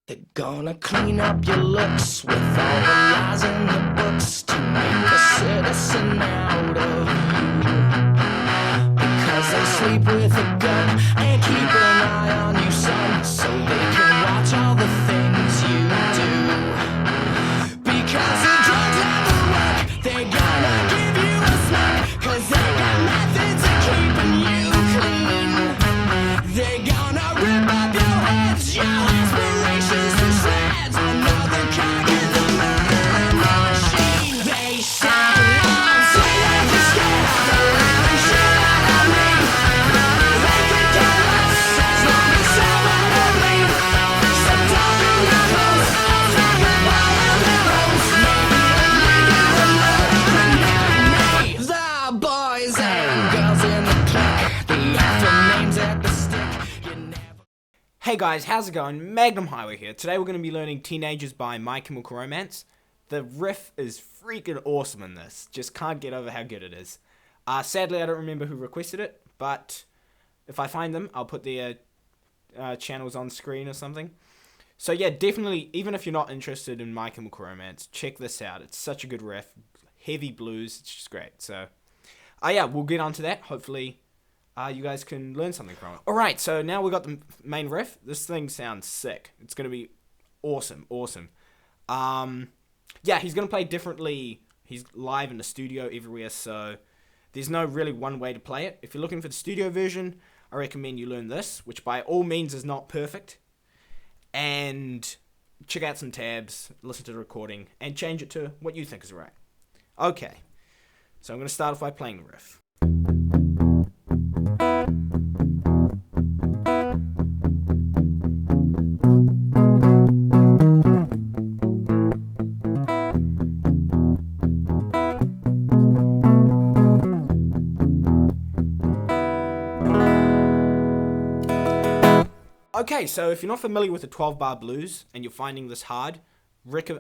They're gonna clean up your looks with all the lies in the books to make a citizen out of you. Because they sleep with a gun and keep an eye on you, son, so they can watch all the things you do. Because the drugs never work, they're gonna give you a smack, cause they got methods of keeping you clean. They're gonna rip up your heads, your aspirations to shreds. Another cog in the murder machine. They say I'm so like you're scared of the living shit out of me. They could care less as long as someone will bleed. So don't be nervous, I'll talk about their hosts. Maybe you will know, but not me. The boys and girls in the clique, the awful names at the stick. You never. Hey guys, how's it going? Magnum Highway here. Today we're going to be learning Teenagers by My Chemical Romance. The riff is freaking awesome in this. Just can't get over how good it is. Sadly, I don't remember who requested it, but if I find them, I'll put their channels on screen or something. So yeah, definitely, even if you're not interested in My Chemical Romance, check this out. It's such a good riff. Heavy blues, it's just great. So, yeah, we'll get on to that. Hopefully, you guys can learn something from it. Alright, so now we got the main riff. This thing sounds sick. It's going to be awesome. Yeah, he's going to play differently. He's live in the studio everywhere, so there's no really one way to play it. If you're looking for the studio version, I recommend you learn this, which by all means is not perfect. And check out some tabs, listen to the recording, and change it to what you think is right. Okay, so I'm going to start off by playing the riff. Okay, so if you're not familiar with the 12-bar blues and you're finding this hard,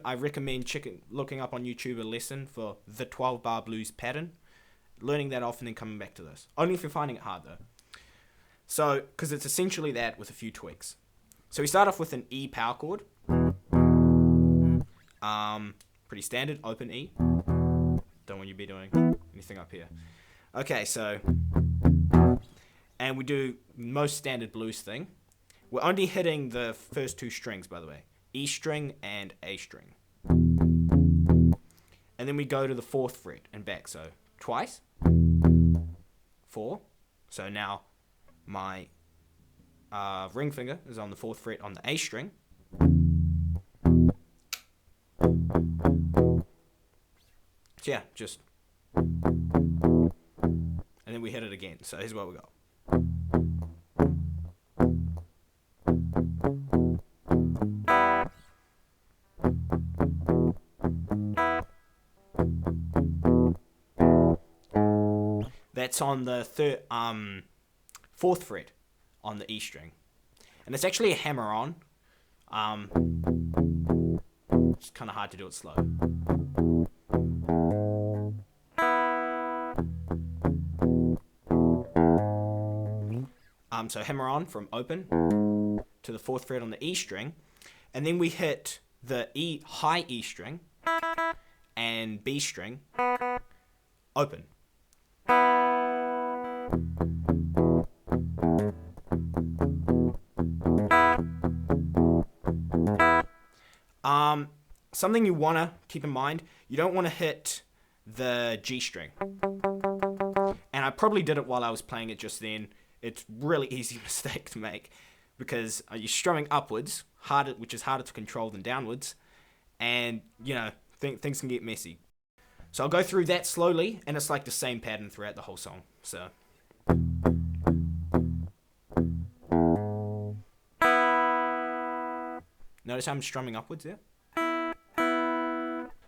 I recommend looking up on YouTube a lesson for the 12-bar blues pattern, learning that off and then coming back to this. Only if you're finding it hard though. So, because it's essentially that with a few tweaks. So we start off with an E power chord. Pretty standard, open E. Don't want you to be doing anything up here. Okay, so, and we do most standard blues thing. We're only hitting the first two strings, by the way. E string and A string. And then we go to the 4th fret and back. So twice. 4. So now my ring finger is on the 4th fret on the A string. So yeah, just. And then we hit it again. So here's what we got. That's on the 4th fret on the E string. And it's actually a hammer-on. It's kind of hard to do it slow. So hammer-on from open to the 4th fret on the E string. And then we hit the high E string and B string open. Something you want to keep in mind, you don't want to hit the G string. And I probably did it while I was playing it just then. It's really easy mistake to make because you're strumming upwards, which is harder to control than downwards, and, you know, things can get messy. So I'll go through that slowly, and it's like the same pattern throughout the whole song. So. Notice how I'm strumming upwards there?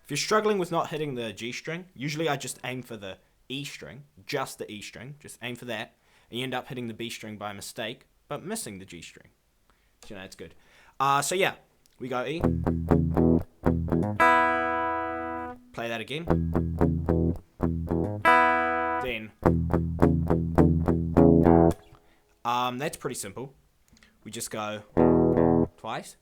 If you're struggling with not hitting the G string, usually I just aim for the E string, just the E string, just aim for that, and you end up hitting the B string by mistake, but missing the G string. So, you know, it's good. So yeah, we go E. Play that again. Then. That's pretty simple. We just go twice.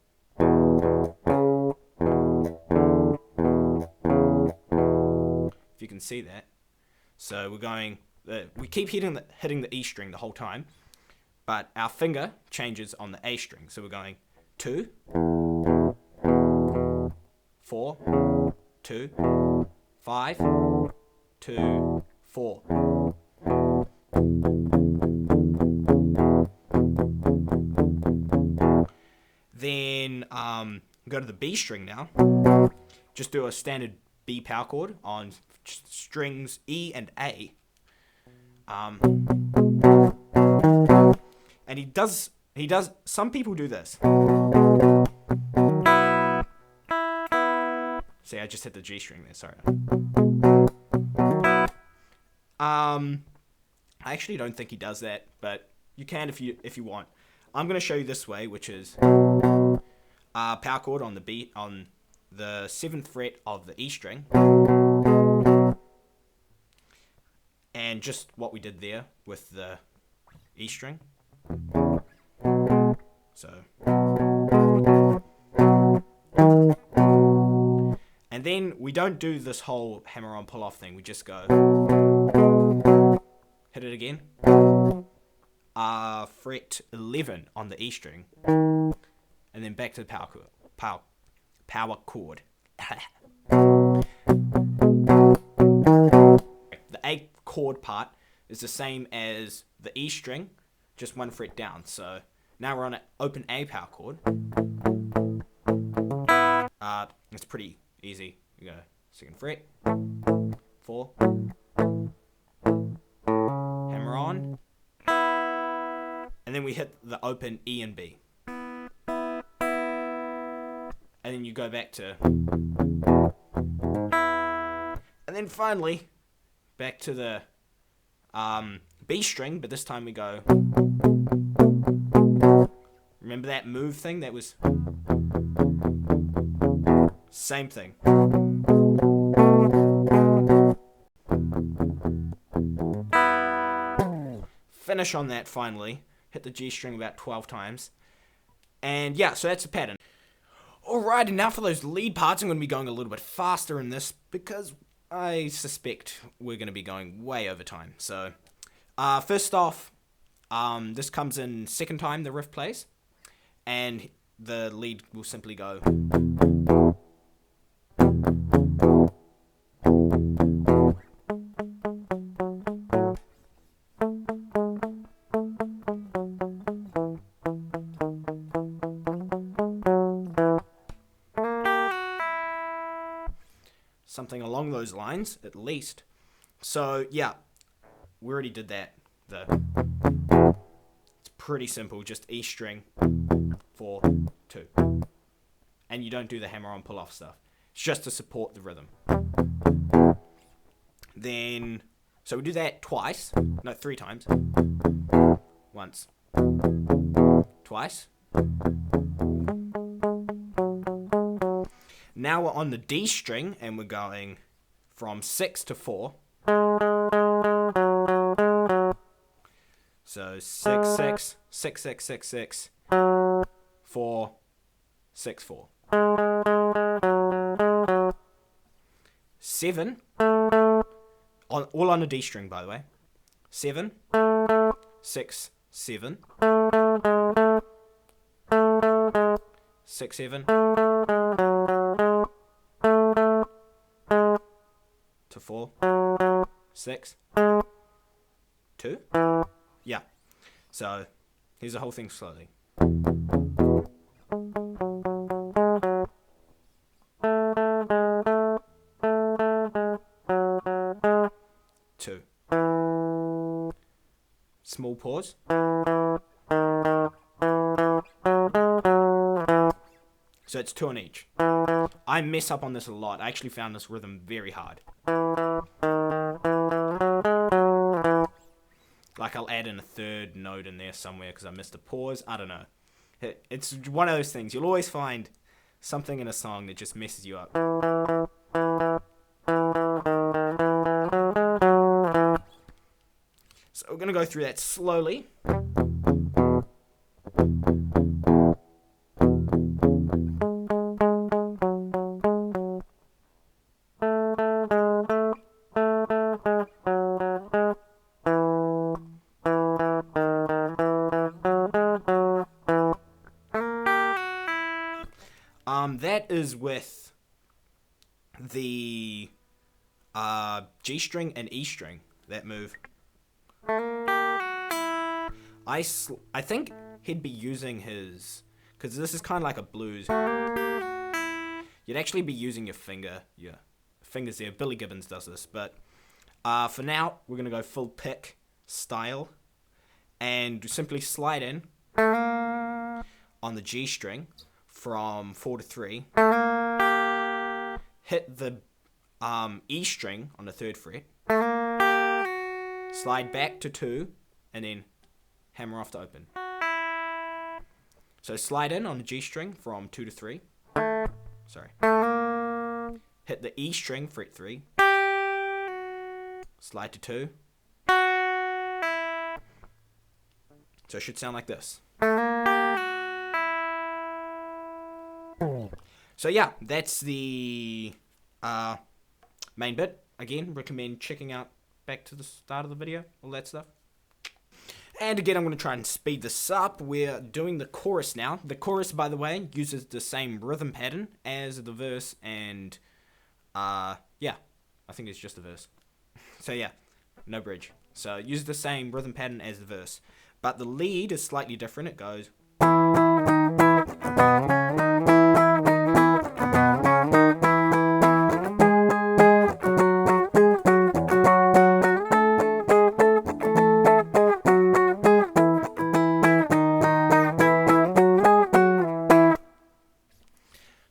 see that. So we're going, we keep hitting the E string the whole time, but our finger changes on the A string. So we're going 2, 4, 2, 5, 2, 4. Then go to the B string now. Just do a standard B power chord on strings E and A. And he does, some people do this. See, I just hit the G string there, sorry. I actually don't think he does that, but you can if you want. I'm going to show you this way, which is power chord on the B, on the 7th fret of the E string. And just what we did there with the E string. So. And then we don't do this whole hammer on pull off thing. We just go. Hit it again. Fret 11 on the E string. And then back to the power chord. The A chord part is the same as the E string, just 1 fret down. So now we're on an open A power chord. It's pretty easy. You go 2nd fret, 4, hammer on, and then we hit the open E and B. And then you go back to, and then finally back to the B string, but this time we go, remember that move thing? That was same thing. Finish on that finally, hit the G string about 12 times, and yeah, so that's the pattern. Alright, and now for those lead parts, I'm going to be going a little bit faster in this because I suspect we're going to be going way over time. So, first off, this comes in 2nd time the riff plays, and the lead will simply go. Something along those lines, at least. So, yeah, we already did that. It's pretty simple, just E string, 4, 2. And you don't do the hammer-on pull-off stuff. It's just to support the rhythm. Then, so we do that twice. No, 3 times. Once. Twice. Now we're on the D string, and we're going from 6 to 4. So 6, 6, 6, 6, 6, 6, 4, 6, 4. 7, all on a D string, by the way. 7, 6, 7, 6, 7, to 4, 6, 2. Yeah. So here's the whole thing slowly. 2. Small pause. So it's 2 on each. I mess up on this a lot. I actually found this rhythm very hard. Like I'll add in a 3rd note in there somewhere because I missed a pause. I don't know. It's one of those things. You'll always find something in a song that just messes you up. So we're going to go through that slowly. that is with the G string and E string, that move. I think he'd be using his, because this is kind of like a blues. You'd actually be using your fingers there. Billy Gibbons does this, but for now, we're going to go full pick style and simply slide in on the G string from 4 to 3, hit the E string on the 3rd fret, slide back to 2, and then hammer off to open. So slide in on the G string from 2 to 3. Sorry. Hit the E string, fret 3. Slide to 2. So it should sound like this. So yeah, that's the main bit. Again, recommend checking out back to the start of the video, all that stuff. And again, I'm going to try and speed this up. We're doing the chorus now. The chorus, by the way, uses the same rhythm pattern as the verse, and yeah, I think it's just the verse. So yeah, no bridge. So it uses the same rhythm pattern as the verse, but the lead is slightly different. It goes.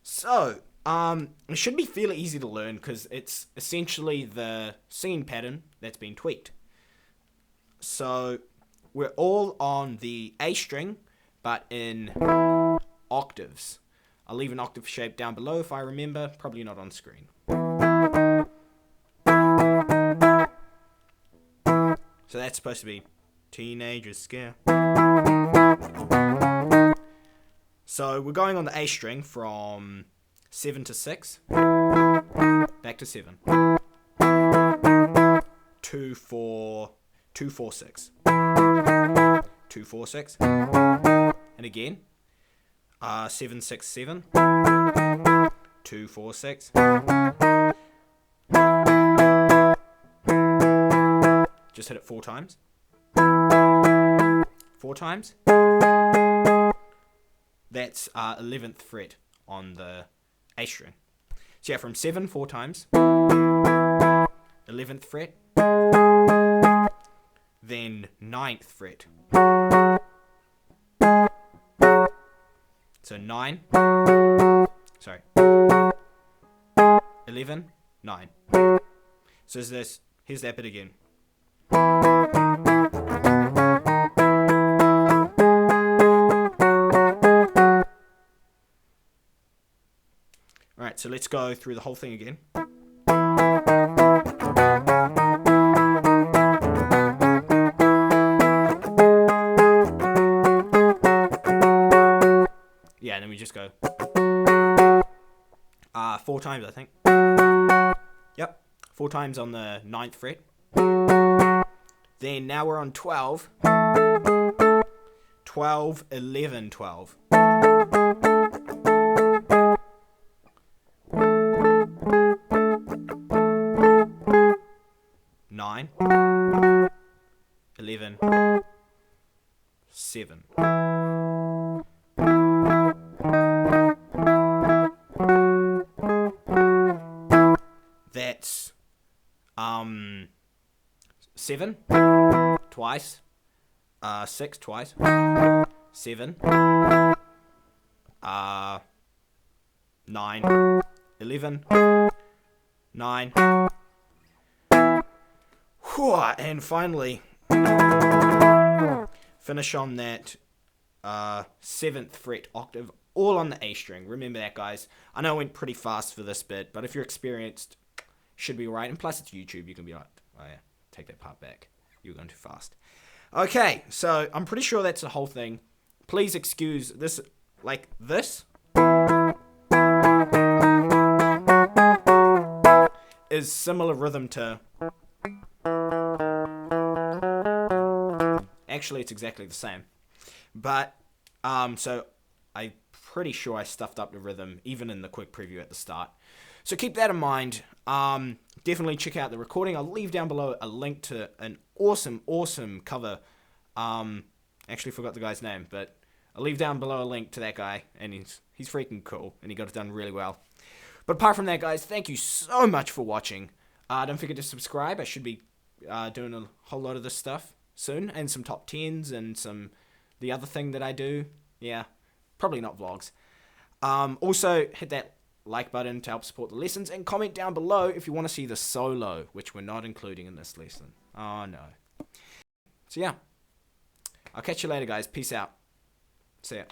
So, it should be fairly easy to learn because it's essentially the singing pattern that's been tweaked. So, we're all on the A string, but in octaves. I'll leave an octave shape down below if I remember, probably not on screen. So that's supposed to be Teenager's Scare. So we're going on the A string from 7 to 6, back to 7, 2 4 2 4 6, 2 4 6, and again 7 6 7, 2 4 6, just hit it 4 times, 4 times. That's 11th fret on the A string. So yeah, from 7 4 times, 11th fret, then 9th fret. So 9, sorry, 11, 9. So here's that bit again. Alright, so let's go through the whole thing again. Yeah, and then we just go 4 times, I think. Yep, 4 times on the 9th fret. Then now we're on 12. 12, 11, 12. 9, 11, 7. That's 7 twice, 6 twice, 7, 9, 11, 9. And finally, finish on that 7th fret octave, all on the A string. Remember that, guys. I know I went pretty fast for this bit, but if you're experienced, should be right. And plus, it's YouTube. You can be like, oh yeah, take that part back. You're going too fast. Okay, so I'm pretty sure that's the whole thing. Please excuse this, like this is similar rhythm to... Actually, it's exactly the same. But, so I pretty sure I stuffed up the rhythm, even in the quick preview at the start. So keep that in mind. Definitely check out the recording. I'll leave down below a link to an awesome cover. Actually forgot the guy's name, but I'll leave down below a link to that guy, and he's freaking cool, and he got it done really well. But apart from that, guys, thank you so much for watching. Don't forget to subscribe. I should be doing a whole lot of this stuff soon, and some top 10s and the other thing that I do. Yeah, probably not vlogs. Also, hit that like button to help support the lessons, and comment down below if you want to see the solo, which we're not including in this lesson. Oh no. So yeah, I'll catch you later, guys. Peace out. See ya.